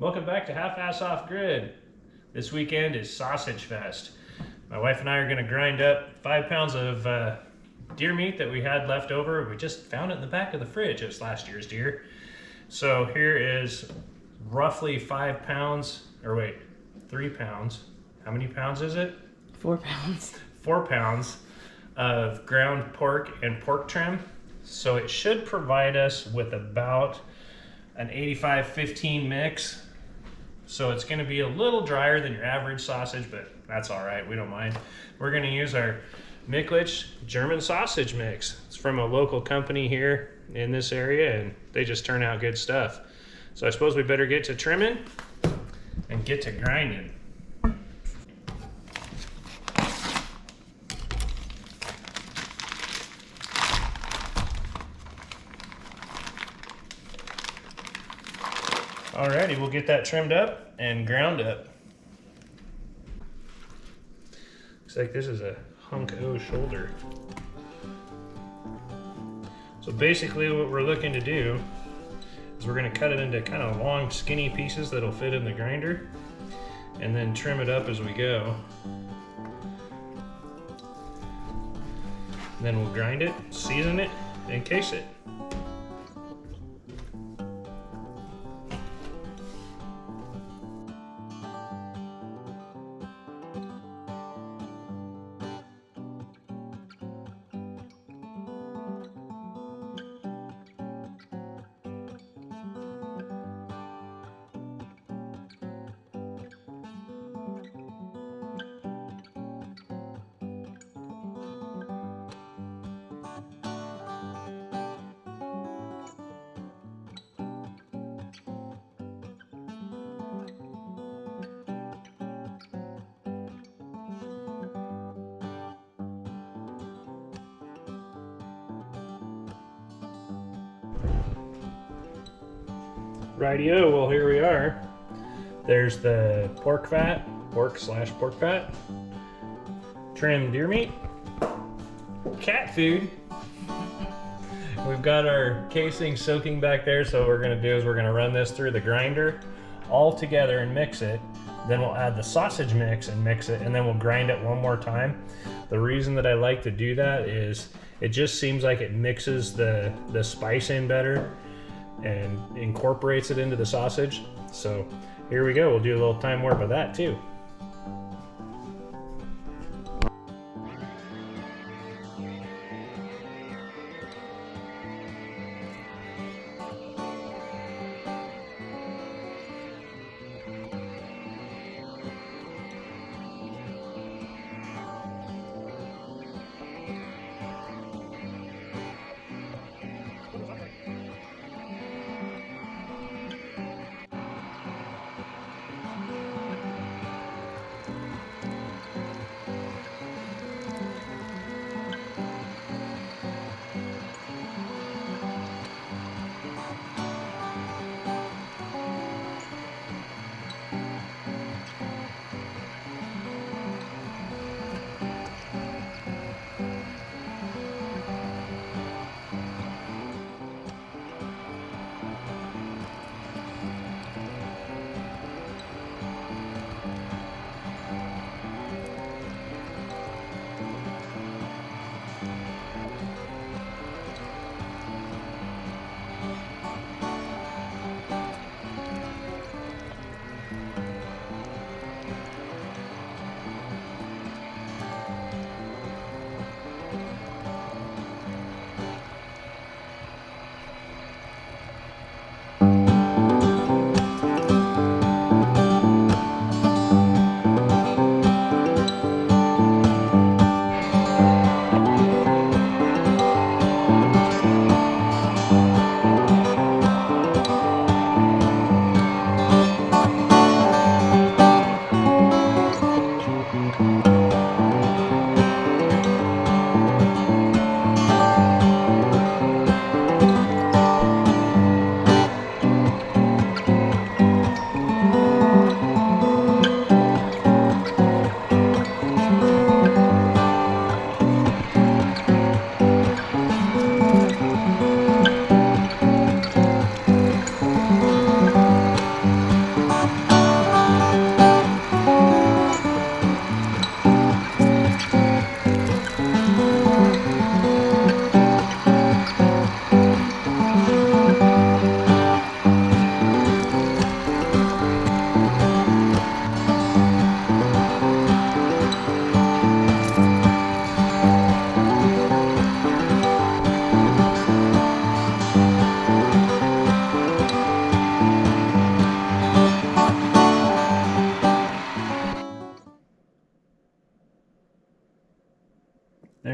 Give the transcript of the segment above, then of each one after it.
Welcome back to Half-Ass Off Grid. This weekend is Sausage Fest. My wife and I are going to grind up 5 pounds of deer meat that we had left over. We just found it in the back of the fridge. It was last year's deer. So here is roughly 5 pounds, or wait, 3 pounds. How many pounds is it? 4 pounds. 4 pounds of ground pork and pork trim. So it should provide us with about an 85-15 mix. So it's going to be a little drier than your average sausage, but that's all right. We don't mind. We're going to use our Miklich German sausage mix. It's from a local company here in this area, and they just turn out good stuff. So I suppose we better get to trimming and get to grinding. Alrighty, we'll get that trimmed up and ground up. Looks like this is a hunk O shoulder. So basically what we're looking to do is we're going to cut it into kind of long skinny pieces that'll fit in the grinder and then trim it up as we go. And then we'll grind it, season it, and case it. Rightio, well here we are. There's the pork fat, pork fat, trimmed deer meat, cat food. We've got our casing soaking back there, so what we're gonna do is we're gonna run this through the grinder all together and mix it. Then we'll add the sausage mix and mix it, and then we'll grind it one more time. The reason that I like to do that is it just seems like it mixes the spice in better and incorporates it into the sausage. So here we go, we'll do a little time warp of that too.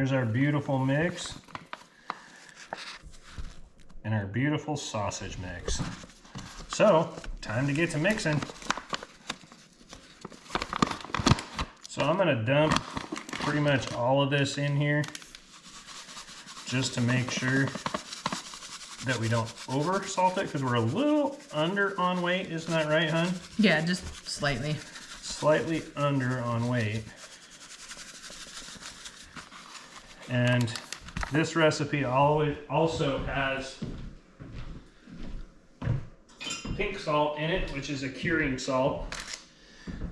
there's our beautiful mix and our beautiful sausage mix. So, time to get to mixing. So I'm gonna dump pretty much all of this in here just to make sure that we don't over salt it, because we're a little under on weight. Isn't that right, hon? Yeah, just slightly. Slightly under on weight. And this recipe also has pink salt in it, which is a curing salt.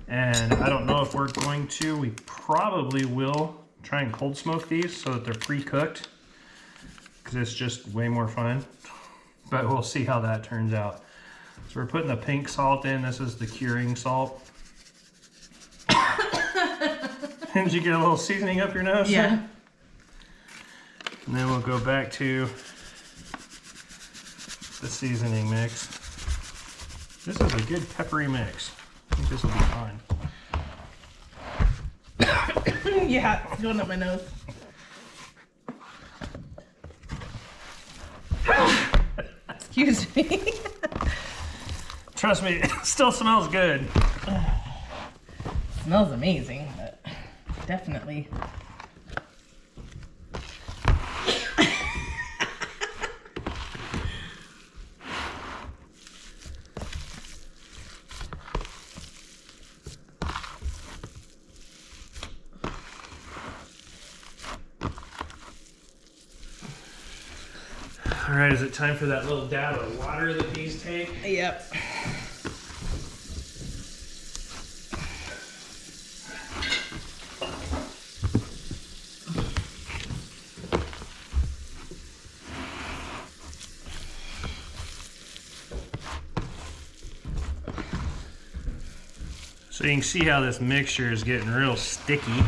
And I don't know if we're going to. We probably will try and cold smoke these so that they're pre-cooked, because it's just way more fun. But we'll see how that turns out. So we're putting the pink salt in. This is the curing salt. Did you get a little seasoning up your nose? Yeah. And then we'll go back to the seasoning mix. This is a good peppery mix. I think this will be fun. Yeah, it's going up my nose. Excuse me. Trust me, it still smells good. Smells amazing, but definitely. All right, is it time for that little dab of water that these take? Yep. So you can see how this mixture is getting real sticky.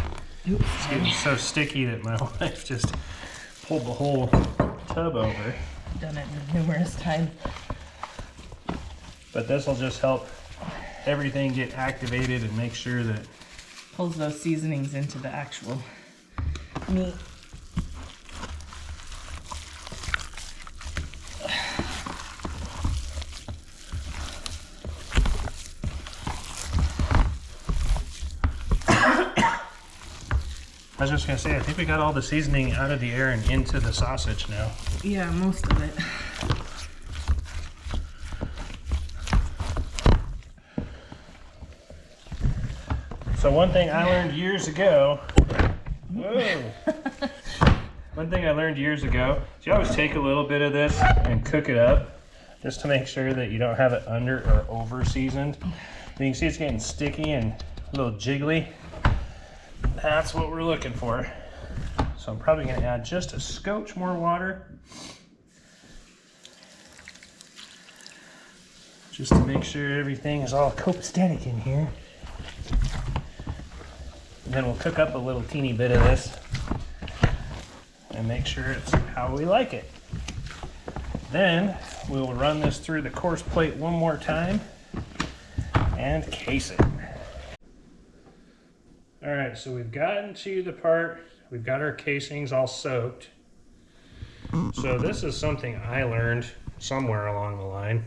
Oops. It's getting so sticky that my wife just pulled the whole tub over. Done it numerous times. But this will just help everything get activated and make sure that Pulls those seasonings into the actual meat. I was just gonna say, I think we got all the seasoning out of the air and into the sausage now. Yeah, most of it. So one thing I learned years ago, one thing I learned years ago, is you always take a little bit of this and cook it up, just to make sure that you don't have it under or over seasoned. You can see it's getting sticky and a little jiggly. That's what we're looking for. So I'm probably gonna add just a scotch more water, just to make sure everything is all copacetic in here. And then we'll cook up a little teeny bit of this and make sure it's how we like it. Then we'll run this through the course plate one more time and case it. All right, so we've gotten to the part, we've got our casings all soaked. So this is something I learned somewhere along the line.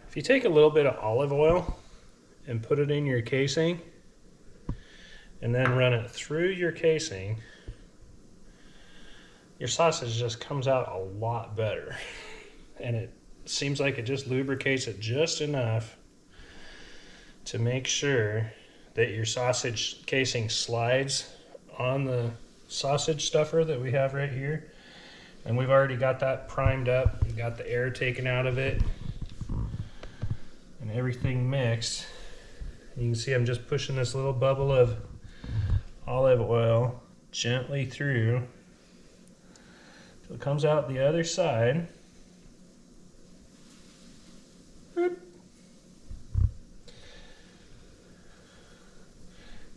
If you take a little bit of olive oil and put it in your casing, and then run it through your casing, your sausage just comes out a lot better. And it seems like it just lubricates it just enough to make sure that your sausage casing slides on the sausage stuffer that we have right here. And we've already got that primed up. We got the air taken out of it and everything mixed. You can see I'm just pushing this little bubble of olive oil gently through till it comes out the other side. Boop.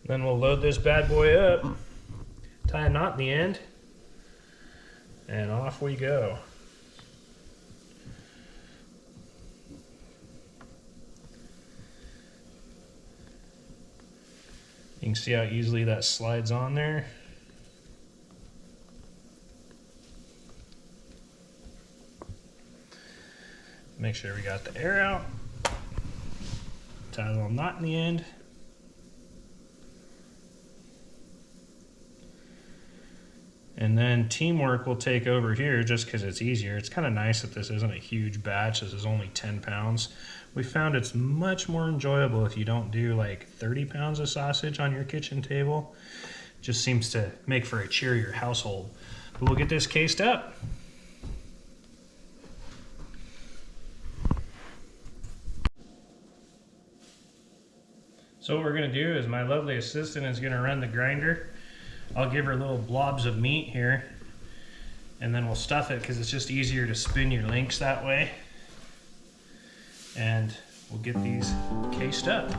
Then we'll load this bad boy up, tie a knot in the end, and off we go. You can see how easily that slides on there. Make sure we got the air out. Tie a little knot in the end. And then teamwork will take over here just because it's easier. It's kind of nice that this isn't a huge batch. This is only 10 pounds. We found it's much more enjoyable if you don't do like 30 pounds of sausage on your kitchen table. Just seems to make for a cheerier household. But we'll get this cased up. So what we're gonna do is my lovely assistant is gonna run the grinder. I'll give her little blobs of meat here, and then we'll stuff it because it's just easier to spin your links that way. And we'll get these cased up.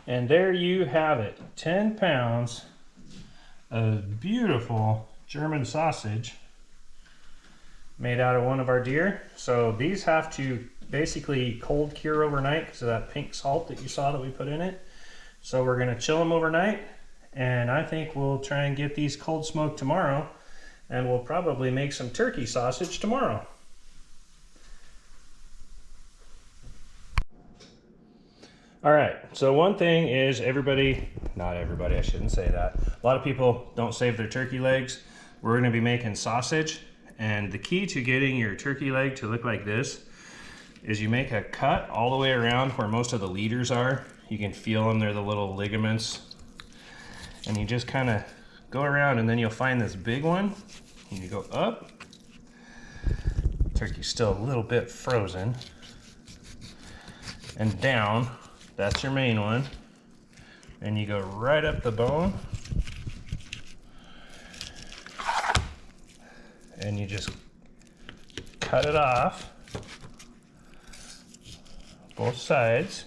And there you have it, 10 pounds of beautiful German sausage made out of one of our deer. So these have to basically cold cure overnight because of that pink salt that you saw that we put in it. So we're gonna chill them overnight, and I think we'll try and get these cold smoked tomorrow, and we'll probably make some turkey sausage tomorrow. All right, so one thing is not everybody, I shouldn't say that. A lot of people don't save their turkey legs. We're gonna be making sausage, and the key to getting your turkey leg to look like this is you make a cut all the way around where most of the leaders are. You can feel them, they're the little ligaments. And you just kind of go around, and then you'll find this big one, and you go up. Turkey's still a little bit frozen. And down. That's your main one. And you go right up the bone. and you just cut it off both sides.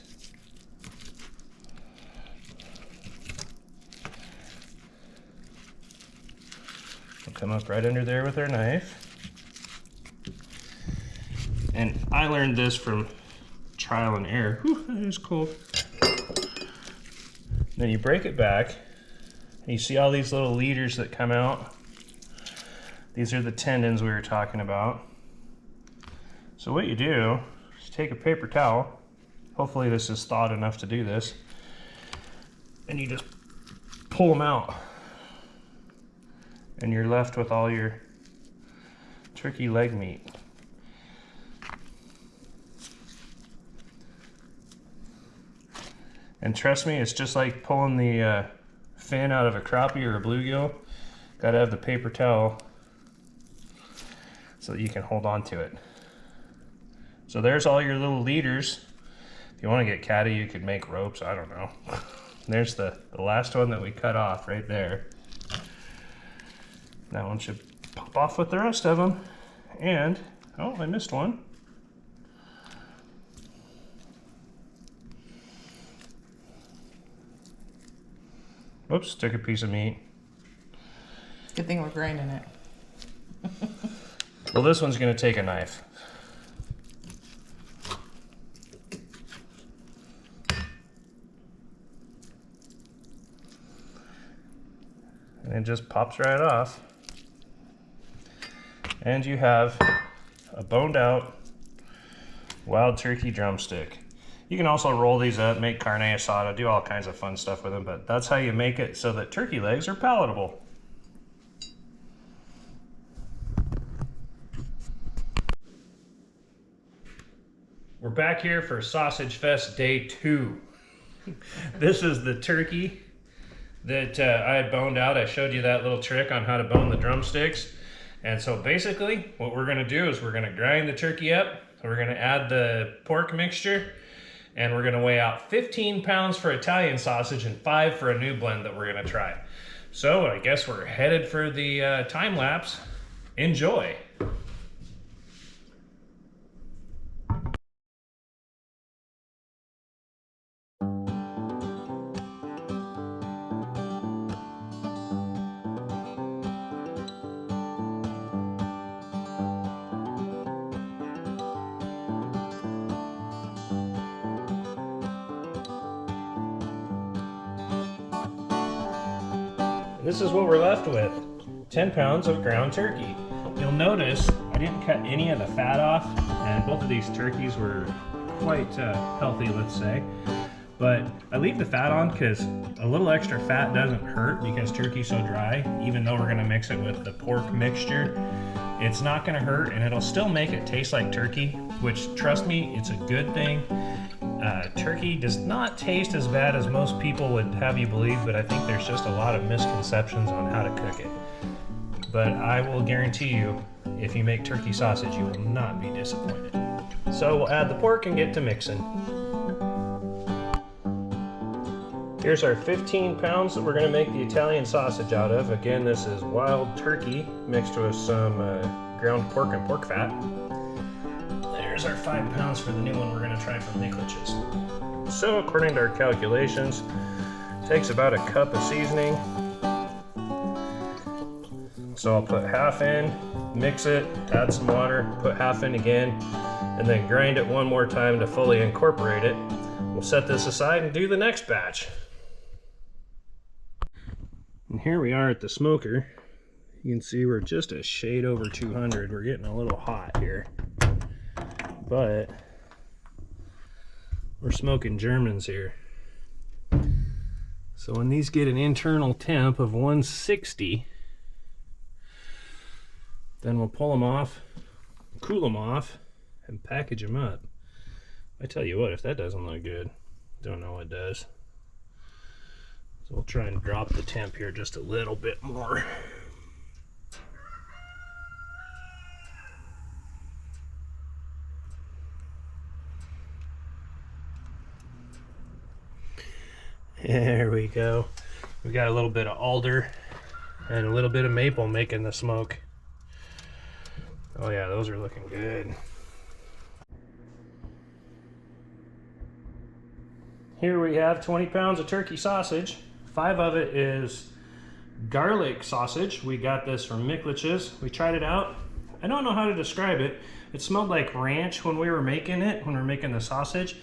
We'll come up right under there with our knife. And I learned this from trial and error. Whew, that is cold. Then you break it back, and you see all these little leaders that come out. These are the tendons we were talking about. So what you do is take a paper towel. Hopefully this is thawed enough to do this. And you just pull them out. And you're left with all your turkey leg meat. And trust me, it's just like pulling the fin out of a crappie or a bluegill. Gotta have the paper towel so that you can hold on to it. So there's all your little leaders. If you want to get catty, you could make ropes, I don't know. There's the last one that we cut off right there. That one should pop off with the rest of them. And, oh, I missed one. Oops, took a piece of meat. Good thing we're grinding it. Well, this one's gonna take a knife. And it just pops right off. And you have a boned out wild turkey drumstick. You can also roll these up, make carne asada, do all kinds of fun stuff with them, but that's how you make it so that turkey legs are palatable. We're back here for Sausage Fest Day 2. This is the turkey that I had boned out. I showed you that little trick on how to bone the drumsticks. And so basically what we're gonna do is we're gonna grind the turkey up, we're gonna add the pork mixture, and we're gonna weigh out 15 pounds for Italian sausage and 5 for a new blend that we're gonna try. So I guess we're headed for the time lapse. Enjoy. This is what we're left with, 10 pounds of ground turkey. You'll notice I didn't cut any of the fat off, and both of these turkeys were quite healthy, let's say. But I leave the fat on because a little extra fat doesn't hurt because turkey's so dry. Even though we're gonna mix it with the pork mixture, it's not gonna hurt, and it'll still make it taste like turkey, which, trust me, it's a good thing. Turkey does not taste as bad as most people would have you believe, but I think there's just a lot of misconceptions on how to cook it. But I will guarantee you, if you make turkey sausage, you will not be disappointed. So we'll add the pork and get to mixing. Here's our 15 pounds that we're going to make the Italian sausage out of. Again, this is wild turkey mixed with some ground pork and pork fat. There's our 5 pounds for the new one we're going to try from Nicklich's. So according to our calculations, it takes about a cup of seasoning. So I'll put half in, mix it, add some water, put half in again, and then grind it one more time to fully incorporate it. We'll set this aside and do the next batch. And here we are at the smoker. You can see we're just a shade over 200. We're getting a little hot here. But we're smoking Germans here. So when these get an internal temp of 160, then we'll pull them off, cool them off, and package them up. I tell you what, if that doesn't look good, don't know what does. So we'll try and drop the temp here just a little bit more. There we go. We got a little bit of alder and a little bit of maple making the smoke. Oh yeah, those are looking good. Here we have 20 pounds of turkey sausage. 5 of it is garlic sausage. We got this from Miklich's. We tried it out. I don't know how to describe it. It smelled like ranch when we were making it, when we were making the sausage.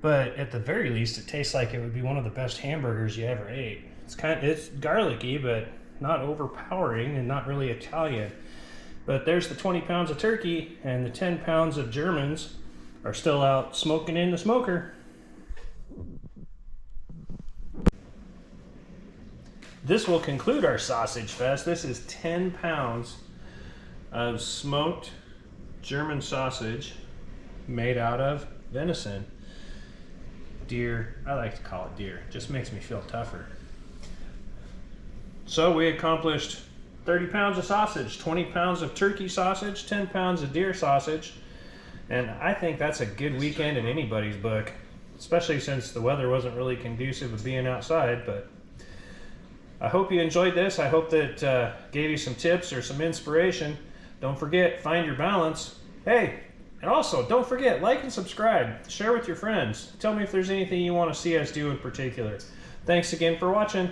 But at the very least, it tastes like it would be one of the best hamburgers you ever ate. It's garlicky, but not overpowering and not really Italian. But there's the 20 pounds of turkey, and the 10 pounds of Germans are still out smoking in the smoker. This will conclude our sausage fest. This is 10 pounds of smoked German sausage made out of venison. Deer, I like to call it deer. It just makes me feel tougher. So we accomplished 30 pounds of sausage, 20 pounds of turkey sausage, 10 pounds of deer sausage. And I think that's a good weekend in anybody's book, especially since the weather wasn't really conducive of being outside. But I hope you enjoyed this. I hope that gave you some tips or some inspiration. Don't forget, find your balance. Hey, and also don't forget, like and subscribe. Share with your friends. Tell me if there's anything you want to see us do in particular. Thanks again for watching.